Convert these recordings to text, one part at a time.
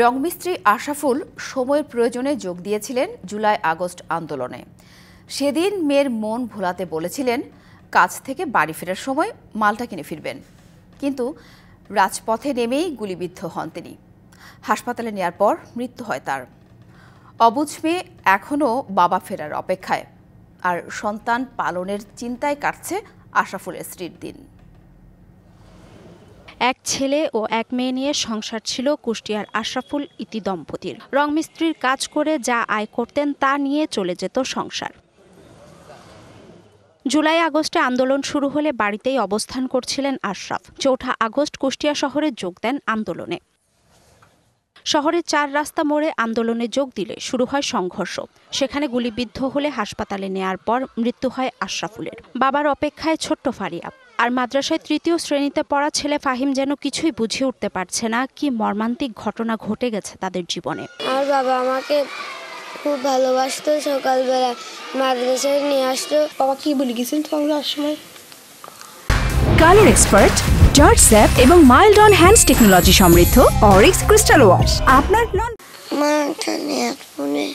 রংমিস্ত্রি আশরাফুল সময়ের প্রয়োজনে যোগ দিয়েছিলেন জুলাই আগস্ট আন্দোলনে। সেদিন মেয়ের মন ভোলাতে বলেছিলেন কাজ থেকে বাড়ি ফেরার সময় মালটা কিনে ফিরবেন, কিন্তু রাজপথে নেমেই গুলিবিদ্ধ হন তিনি। হাসপাতালে নেয়ার পর মৃত্যু হয় তার। অবুঝ মেয়ে এখনও বাবা ফেরার অপেক্ষায়, আর সন্তান পালনের চিন্তায় কাটছে আশরাফুলের স্ত্রীর দিন। এক ছেলে ও এক মেয়ে নিয়ে সংসার ছিল কুষ্টিয়ার আশরাফুল ইতি দম্পতির। রংমিস্ত্রির কাজ করে যা আয় করতেন তা নিয়ে চলে যেত সংসার। জুলাই আগস্টে আন্দোলন শুরু হলে বাড়িতেই অবস্থান করছিলেন আশরাফ। ৪ আগস্ট কুষ্টিয়া শহরে যোগ দেন আন্দোলনে। শহরের ৪ রাস্তা মোড়ে আন্দোলনে যোগ দিলে শুরু হয় সংঘর্ষ। সেখানে গুলিবিদ্ধ হলে হাসপাতালে নেয়ার পর মৃত্যু হয় আশরাফুলের। বাবার অপেক্ষায় ছোট্ট ফারিয়া। আর মাদ্রাসায় ৩য় শ্রেণীতে পড়া ছেলে ফাহিম যেন কিছুই বুঝে উঠতে পারছে না কি মর্মান্তিক ঘটনা ঘটে গেছে তাদের জীবনে। আর বাবা আমাকে খুব ভালোবাসতো, সকালবেলা মাদ্রাসায় নিয়ে আসতো। বাবা কি বলে গেছেন তোমার সময়? কালার এক্সপার্ট, জর্জ স্যাপ এবং মাইল্ড অন হ্যান্ডস টেকনোলজি সমৃদ্ধ অরিক্স ক্রিস্টাল ওয়াশ আপনার মাথা নিয়ে ফোনে।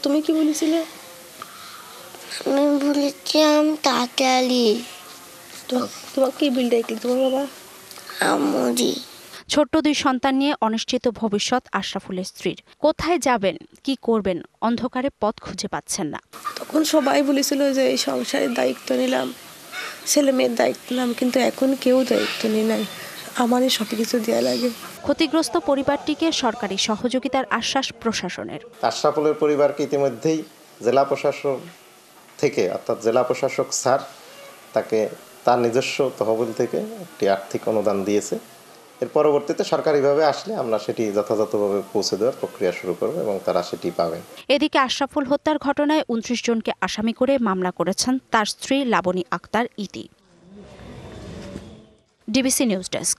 তুমি কি বলেছিলে? আমি বলেছিলাম তাড়াতাড়ি। তোমার কি বিল ডাকলি তোমার বাবা? আমুজি। ছোট্ট 2 সন্তান নিয়ে অনিশ্চিত ভবিষ্যৎ আশরাফুলের স্ত্রীর। কোথায় যাবেন, কি করবেন, অন্ধকারে পথ খুঁজে পাচ্ছেন না। তখন সবাই বলেছিল যে এই সংসারের দায়িত্ব নিলাম, ছেলে মেয়ের দায়িত্ব নিলাম, কিন্তু এখন কেউ দায়িত্ব নেই নাই। আমারই সব কিছু দেওয়া লাগে। ক্ষতিগ্রস্ত পরিবারটিকে সরকারি সহযোগিতার আশ্বাস প্রশাসনের। আশরাফুলের পরিবারকে ইতিমধ্যেই জেলা প্রশাসন থেকে, অর্থাৎ জেলা প্রশাসক স্যার তাকে তার নিজস্ব তহবিল থেকে একটি আর্থিক অনুদান দিয়েছে। এর পরবর্তীতে সরকারিভাবে আসলে আমরা সেটি যথাযথভাবে পৌঁছে দেওয়ার প্রক্রিয়া শুরু করব এবং তারা সেটি পাবেন। এদিকে আশরাফুল হত্যার ঘটনায় 29 জনকে আসামি করে মামলা করেছেন তার স্ত্রী লাবনী আক্তার ইতি। DBC news desk.